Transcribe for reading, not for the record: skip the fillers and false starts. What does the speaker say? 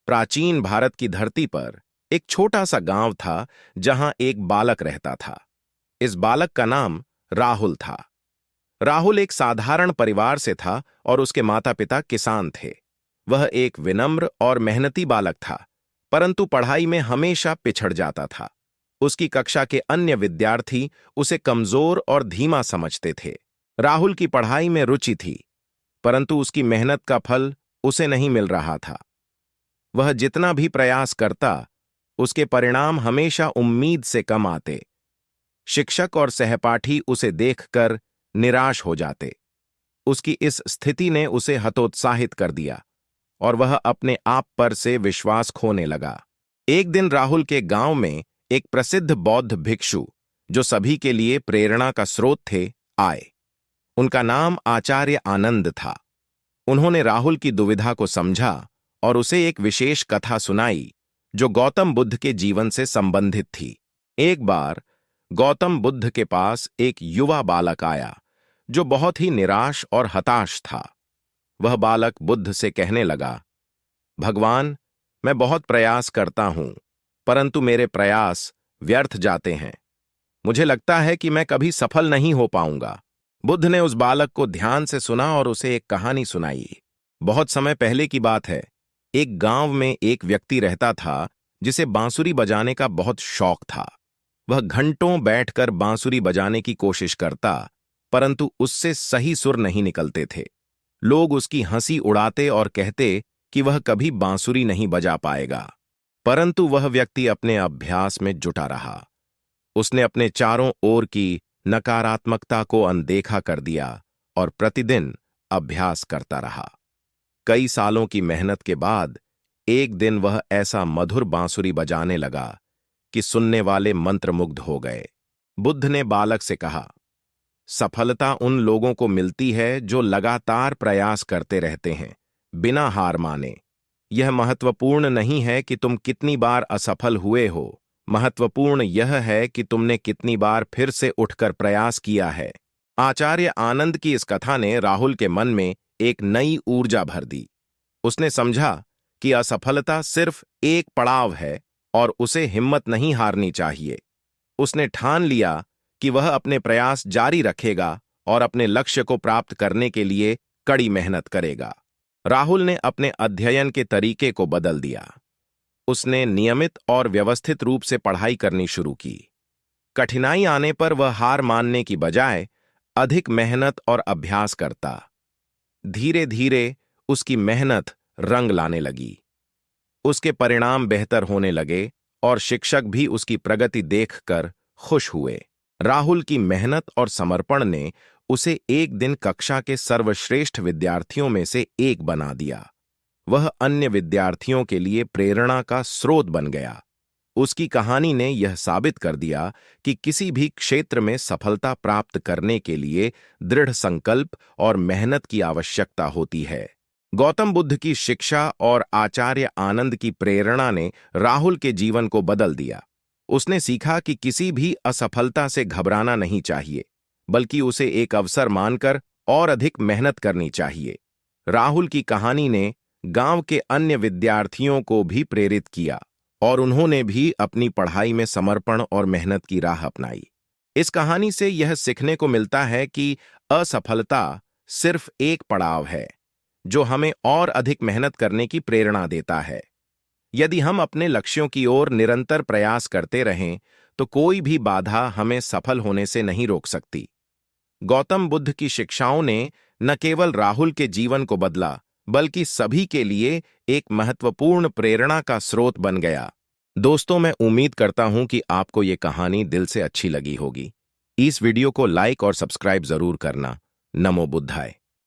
प्राचीन भारत की धरती पर एक छोटा सा गांव था जहां एक बालक रहता था। इस बालक का नाम राहुल था। राहुल एक साधारण परिवार से था और उसके माता पिता किसान थे। वह एक विनम्र और मेहनती बालक था, परंतु पढ़ाई में हमेशा पिछड़ जाता था। उसकी कक्षा के अन्य विद्यार्थी उसे कमजोर और धीमा समझते थे। राहुल की पढ़ाई में रुचि थी, परंतु उसकी मेहनत का फल उसे नहीं मिल रहा था। वह जितना भी प्रयास करता, उसके परिणाम हमेशा उम्मीद से कम आते। शिक्षक और सहपाठी उसे देखकर निराश हो जाते। उसकी इस स्थिति ने उसे हतोत्साहित कर दिया और वह अपने आप पर से विश्वास खोने लगा। एक दिन राहुल के गांव में एक प्रसिद्ध बौद्ध भिक्षु, जो सभी के लिए प्रेरणा का स्रोत थे, आए। उनका नाम आचार्य आनंद था। उन्होंने राहुल की दुविधा को समझा और उसे एक विशेष कथा सुनाई जो गौतम बुद्ध के जीवन से संबंधित थी। एक बार गौतम बुद्ध के पास एक युवा बालक आया जो बहुत ही निराश और हताश था। वह बालक बुद्ध से कहने लगा, भगवान, मैं बहुत प्रयास करता हूं, परंतु मेरे प्रयास व्यर्थ जाते हैं। मुझे लगता है कि मैं कभी सफल नहीं हो पाऊंगा। बुद्ध ने उस बालक को ध्यान से सुना और उसे एक कहानी सुनाई। बहुत समय पहले की बात है। एक गांव में एक व्यक्ति रहता था जिसे बांसुरी बजाने का बहुत शौक था। वह घंटों बैठकर बांसुरी बजाने की कोशिश करता, परंतु उससे सही सुर नहीं निकलते थे। लोग उसकी हंसी उड़ाते और कहते कि वह कभी बांसुरी नहीं बजा पाएगा। परंतु वह व्यक्ति अपने अभ्यास में जुटा रहा। उसने अपने चारों ओर की नकारात्मकता को अनदेखा कर दिया और प्रतिदिन अभ्यास करता रहा। कई सालों की मेहनत के बाद एक दिन वह ऐसा मधुर बांसुरी बजाने लगा कि सुनने वाले मंत्रमुग्ध हो गए। बुद्ध ने बालक से कहा, सफलता उन लोगों को मिलती है जो लगातार प्रयास करते रहते हैं, बिना हार माने। यह महत्वपूर्ण नहीं है कि तुम कितनी बार असफल हुए हो, महत्वपूर्ण यह है कि तुमने कितनी बार फिर से उठकर प्रयास किया है। आचार्य आनंद की इस कथा ने राहुल के मन में एक नई ऊर्जा भर दी। उसने समझा कि असफलता सिर्फ एक पड़ाव है और उसे हिम्मत नहीं हारनी चाहिए। उसने ठान लिया कि वह अपने प्रयास जारी रखेगा और अपने लक्ष्य को प्राप्त करने के लिए कड़ी मेहनत करेगा। राहुल ने अपने अध्ययन के तरीके को बदल दिया। उसने नियमित और व्यवस्थित रूप से पढ़ाई करनी शुरू की। कठिनाई आने पर वह हार मानने की बजाय अधिक मेहनत और अभ्यास करता। धीरे धीरे उसकी मेहनत रंग लाने लगी। उसके परिणाम बेहतर होने लगे और शिक्षक भी उसकी प्रगति देखकर खुश हुए। राहुल की मेहनत और समर्पण ने उसे एक दिन कक्षा के सर्वश्रेष्ठ विद्यार्थियों में से एक बना दिया। वह अन्य विद्यार्थियों के लिए प्रेरणा का स्रोत बन गया। उसकी कहानी ने यह साबित कर दिया कि किसी भी क्षेत्र में सफलता प्राप्त करने के लिए दृढ़ संकल्प और मेहनत की आवश्यकता होती है। गौतम बुद्ध की शिक्षा और आचार्य आनंद की प्रेरणा ने राहुल के जीवन को बदल दिया। उसने सीखा कि किसी भी असफलता से घबराना नहीं चाहिए, बल्कि उसे एक अवसर मानकर और अधिक मेहनत करनी चाहिए। राहुल की कहानी ने गांव के अन्य विद्यार्थियों को भी प्रेरित किया और उन्होंने भी अपनी पढ़ाई में समर्पण और मेहनत की राह अपनाई। इस कहानी से यह सीखने को मिलता है कि असफलता सिर्फ एक पड़ाव है जो हमें और अधिक मेहनत करने की प्रेरणा देता है। यदि हम अपने लक्ष्यों की ओर निरंतर प्रयास करते रहें तो कोई भी बाधा हमें सफल होने से नहीं रोक सकती। गौतम बुद्ध की शिक्षाओं ने न केवल राहुल के जीवन को बदला, बल्कि सभी के लिए एक महत्वपूर्ण प्रेरणा का स्रोत बन गया। दोस्तों, मैं उम्मीद करता हूं कि आपको ये कहानी दिल से अच्छी लगी होगी। इस वीडियो को लाइक और सब्सक्राइब जरूर करना। नमो बुद्धाय।